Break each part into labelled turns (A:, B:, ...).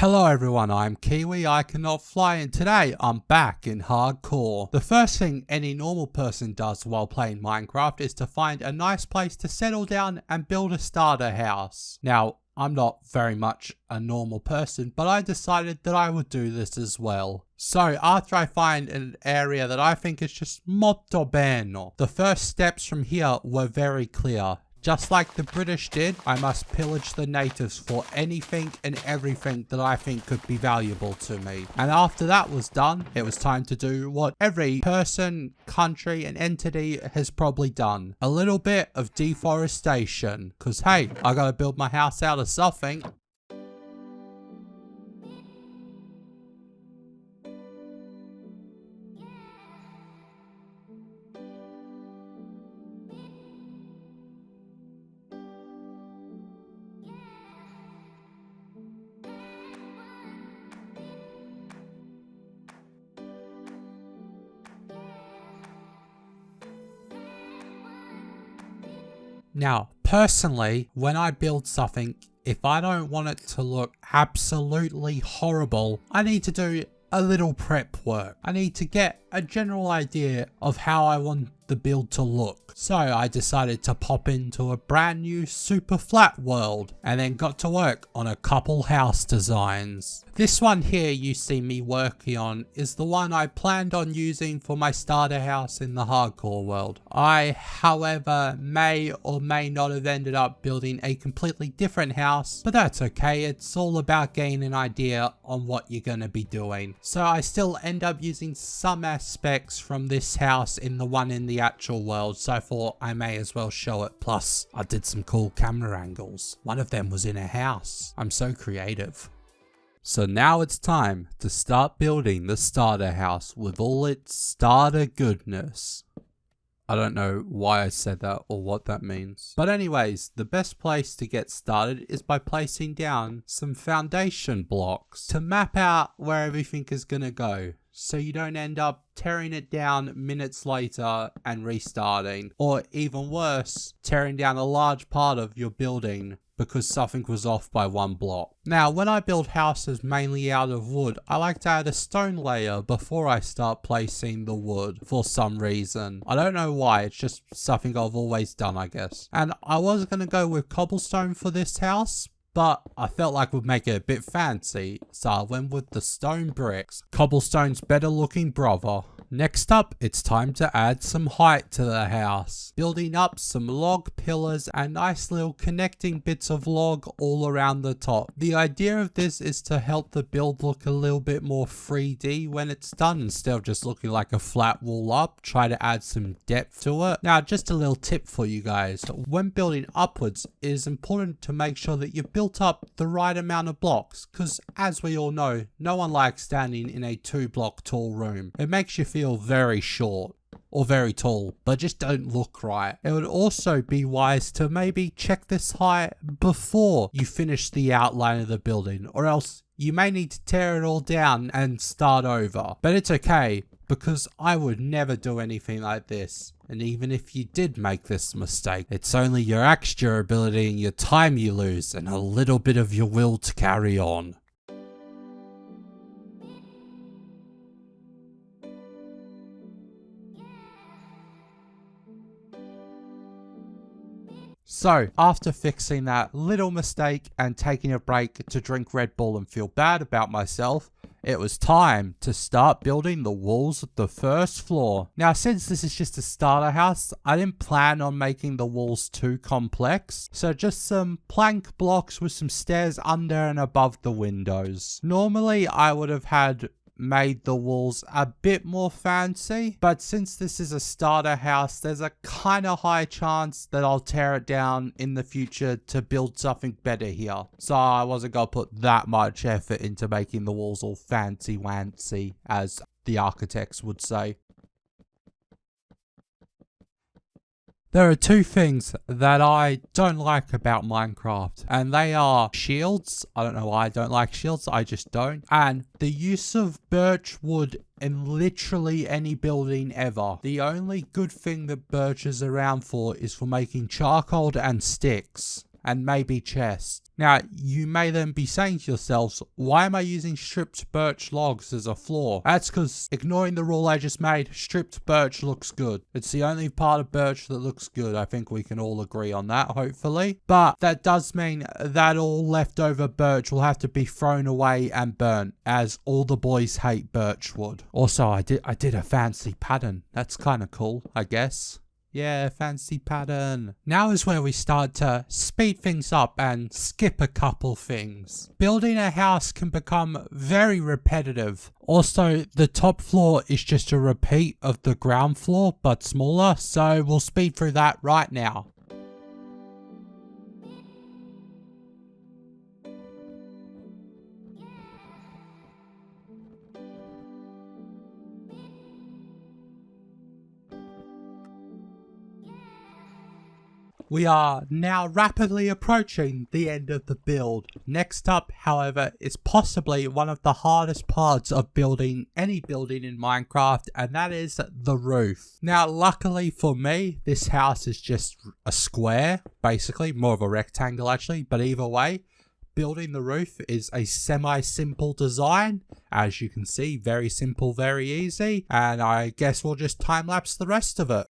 A: Hello everyone, I'm Kiwi, I Cannot Fly, and today I'm back in hardcore. The first thing any normal person does while playing Minecraft is to find a nice place to settle down and build a starter house. Now, I'm not very much a normal person, but I decided that I would do this as well. So after I find an area that I think is just molto bene, the first steps from here were very clear. Just like the British did, I must pillage the natives for anything and everything that I think could be valuable to me. And after that was done, it was time to do what every person, country and entity has probably done. A little bit of deforestation. Cause hey, I gotta build my house out of something. Now, personally, when I build something, if I don't want it to look absolutely horrible, I need to do a little prep work. I need to get a general idea of how I want the build to look. So I decided to pop into a brand new super flat world and then got to work on a couple house designs. This one here you see me working on is the one I planned on using for my starter house in the hardcore world. I, however, may or may not have ended up building a completely different house, but that's okay. It's all about getting an idea on what you're going to be doing. So I still end up using some aspects from this house in the one in the actual world, so I thought I may as well show it. Plus, I did some cool camera angles. One of them was in a house. I'm so creative. So now it's time to start building the starter house with all its starter goodness. I don't know why I said that or what that means. But anyways, the best place to get started is by placing down some foundation blocks to map out where everything is going to go, so you don't end up tearing it down minutes later and restarting, or even worse, tearing down a large part of your building because something was off by one block. Now, when I build houses mainly out of wood, I like to add a stone layer before I start placing the wood for some reason. I don't know why, it's just something I've always done, I guess. And I was going to go with cobblestone for this house, but I felt like we'd make it a bit fancy, so I went with the stone bricks. Cobblestone's better looking brother. Next up, it's time to add some height to the house. Building up some log pillars and nice little connecting bits of log all around the top. The idea of this is to help the build look a little bit more 3D when it's done, instead of just looking like a flat wall up. Try to add some depth to it. Now, just a little tip for you guys. When building upwards, it is important to make sure that you've built up the right amount of blocks, because as we all know, no one likes standing in a 2-block tall room. It makes you feel very short or very tall, but just don't look right. It would also be wise to maybe check this height before you finish the outline of the building, or else you may need to tear it all down and start over. But it's okay, because I would never do anything like this. And even if you did make this mistake, it's only your axe durability and your time you lose and a little bit of your will to carry on. So, after fixing that little mistake and taking a break to drink Red Bull and feel bad about myself, it was time to start building the walls of the first floor. Now, since this is just a starter house, I didn't plan on making the walls too complex, so just some plank blocks with some stairs under and above the windows. Normally, I would have had made the walls a bit more fancy, but since this is a starter house, there's a kind of high chance that I'll tear it down in the future to build something better here. So I wasn't gonna put that much effort into making the walls all fancy wancy, as the architects would say. There are two things that I don't like about Minecraft, and they are shields. I don't know why I don't like shields, I just don't. And the use of birch wood in literally any building ever. The only good thing that birch is around for is for making charcoal and sticks. and maybe chest. Now, you may then be saying to yourselves, why am I using stripped birch logs as a floor? That's because, ignoring the rule I just made, stripped birch looks good. It's the only part of birch that looks good. I think we can all agree on that, hopefully. But that does mean that all leftover birch will have to be thrown away and burnt, as all the boys hate birch wood. Also, I did a fancy pattern. That's kind of cool, I guess. Yeah, fancy pattern. Now is where we start to speed things up and skip a couple things. Building a house can become very repetitive. Also, the top floor is just a repeat of the ground floor, but smaller, so we'll speed through that right now. We are now rapidly approaching the end of the build. Next up, however, is possibly one of the hardest parts of building any building in Minecraft, and that is the roof. Now, luckily for me, this house is just a square, basically, more of a rectangle actually, but either way, building the roof is a semi-simple design. As you can see, very simple, very easy, and I guess we'll just time-lapse the rest of it.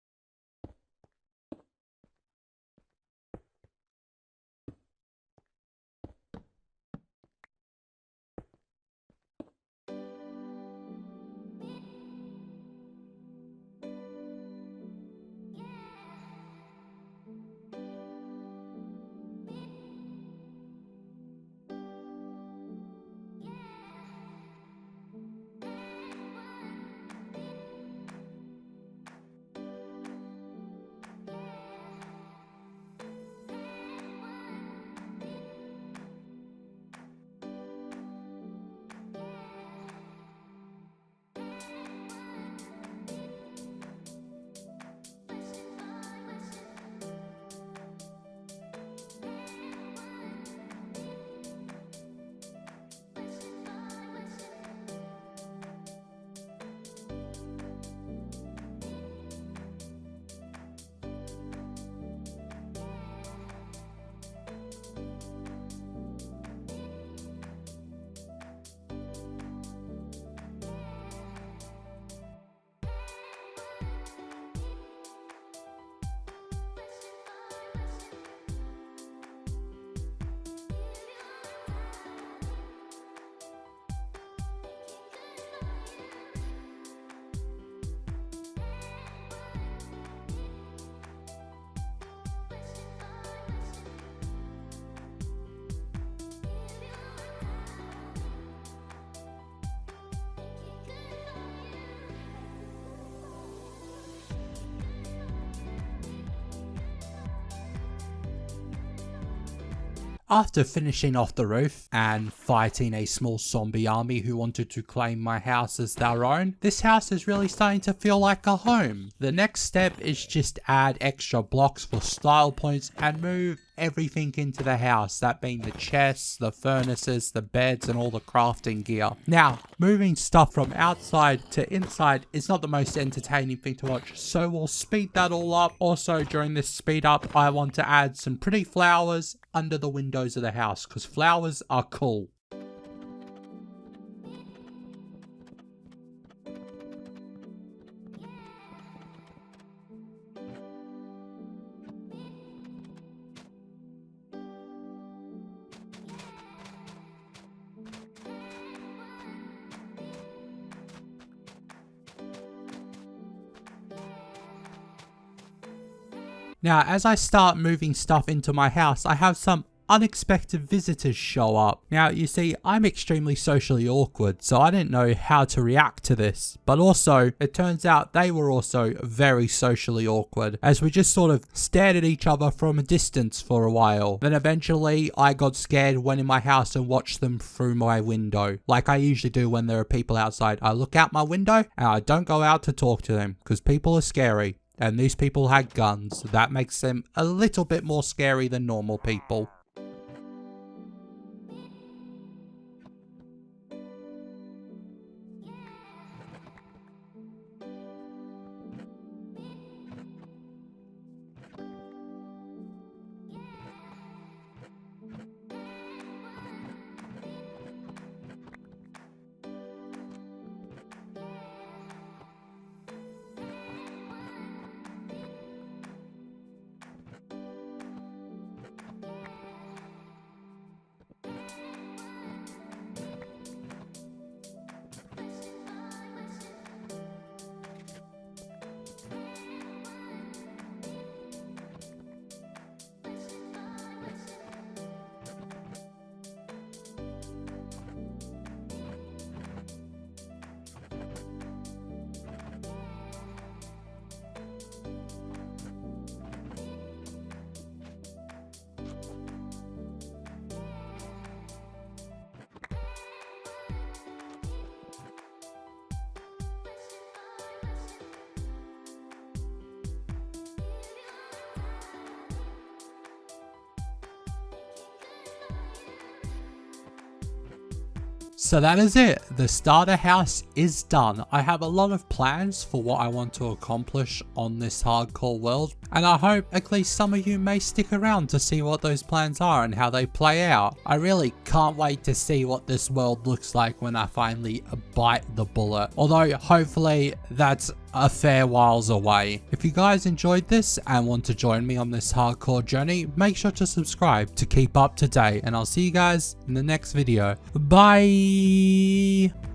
A: After finishing off the roof and fighting a small zombie army who wanted to claim my house as their own, this house is really starting to feel like a home. The next step is just add extra blocks for style points and move everything into the house, that being the chests, the furnaces, the beds, and all the crafting gear. Now, moving stuff from outside to inside is not the most entertaining thing to watch, so we'll speed that all up. Also, during this speed up, I want to add some pretty flowers under the windows of the house, because flowers are cool. Now, as I start moving stuff into my house, I have some unexpected visitors show up. Now, you see, I'm extremely socially awkward, so I didn't know how to react to this. But also, it turns out they were also very socially awkward, as we just sort of stared at each other from a distance for a while. Then eventually, I got scared, went in my house and watched them through my window. Like I usually do when there are people outside. I look out my window and I don't go out to talk to them, because people are scary. And these people had guns. That makes them a little bit more scary than normal people. So that is it. The starter house is done. I have a lot of plans for what I want to accomplish on this hardcore world, and I hope at least some of you may stick around to see what those plans are and how they play out. I really can't wait to see what this world looks like when I finally bite the bullet, although hopefully that's a fair whiles away. If you guys enjoyed this and want to join me on this hardcore journey, make sure to subscribe to keep up to date, and I'll see you guys in the next video. Bye!